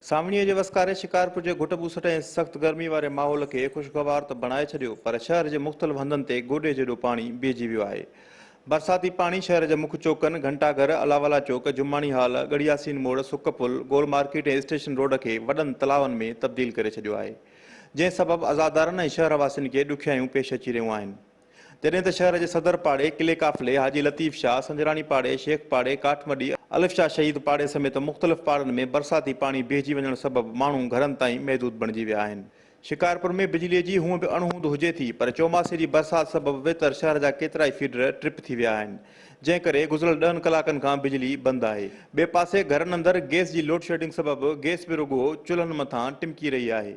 सावणीअ जे वसकारे शिकारपुर जे घुट ॿूसट ऐं सख़्त गर्मी वारे माहौल खे ख़ुशगवार त बणाए छॾियो, पर शहर जे मुख़्तलिफ़ हंधनि ते गोॾे जेॾो पाणी बीहजी वियो आहे। बरसाती पाणी शहर जे मुख्य चौकनि घंटाघर, अलावाला चौक, जुमाणी हाल, गड़ियासीन मोड़, सुक पुल, गोल मार्केट ऐं स्टेशन रोड खे वॾनि तलावनि में तब्दील करे छॾियो आहे, जंहिं सबबि आज़ादारनि ऐं शहर वासियुनि खे ॾुखियायूं पेश अची रहियूं आहिनि। जॾहिं त शहर जे सदर पाड़े, किले काफ़िले, हाजी लतीफ़ शाह, संजराणी पाड़े, शेख पाड़े, काठमडी, अलिफ शाह शहीद पाड़े समेत मुख़्तलिफ़ पाड़नि में बरसाती पाणी बीहजी वञण सबबि माण्हू घरनि ताईं महदूद बणिजी विया आहिनि। शिकारपुर में बिजलीअ जी हूअं बि अणहूंद हुजे थी, पर चौमासे जी बरसाति सबबि वेतर शहर जा केतिरा ई फीडर ट्रिप थी विया आहिनि, जंहिं करे गुज़िरियल 10 कलाकनि खां बिजली बंदि आहे। ॿिए पासे घरनि अंदरि गैस जी लोड शेडिंग सबबि गैस बि रुॻो चुल्हनि मथां टिमकी रही आहे,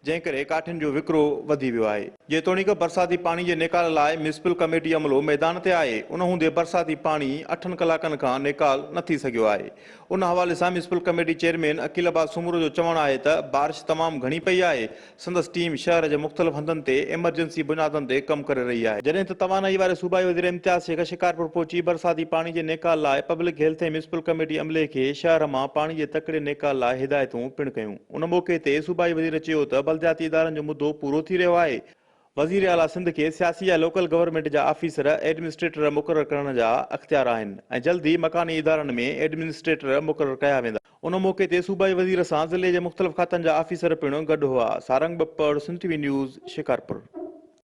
जंहिं करे काठियुनि जो विकिरो वधी वियो आहे। जेतोणीकि बरसाती पाणी जे निकाल लाइ म्यूनिसिपल कमेटी अमलो मैदान ते आहे, उन हूंदे बरसाती पाणी 8 कलाकनि खां निकाल न थी सघियो आहे। उन हवाले सां municipal committee chairman Aqeel Abbas Soomro जो चवणु आहे त बारिश तमामु घणी पई आहे, संदसि टीम शहर जे मुख़्तलिफ़ हंधनि ते एमरजेंसी बुनियादनि ते कमु करे रही आहे। जॾहिं त तवानाई वारे सूबाई वज़ीर इम्तियाज़ शेख शिकारपुर पहुची बरसाती पाणी जे निकाल लाइ पब्लिक हेल्थ ऐं म्यूनिसिपल कमेटी अमले खे शहर मां पाणी जे तकिड़े निकाल लाइ हिदायतूं पिणु कयूं। उन मौक़े ते सूबाई वज़ीर चयो त बलदियाती इदारनि जो मुद्दो पूरो थी रहियो आहे। वज़ीर आला सिंध खे सियासी या लोकल गवर्नमेंट जा ऑफिसर एडमिनिस्ट्रेटर मुक़ररु करण जा अख़्तियार आहिनि ऐं जल्दी मकानी इदारनि में एडमिनिस्ट्रेटर मुक़ररु कया वेंदा। उन मौक़े ते सूबाई वज़ीर सां ज़िले जे मुख़्तलिफ़ खातनि जा ऑफिसर पिणु गॾु हुआ। Sarang Bappar, Sindh TV news, Shikarpur.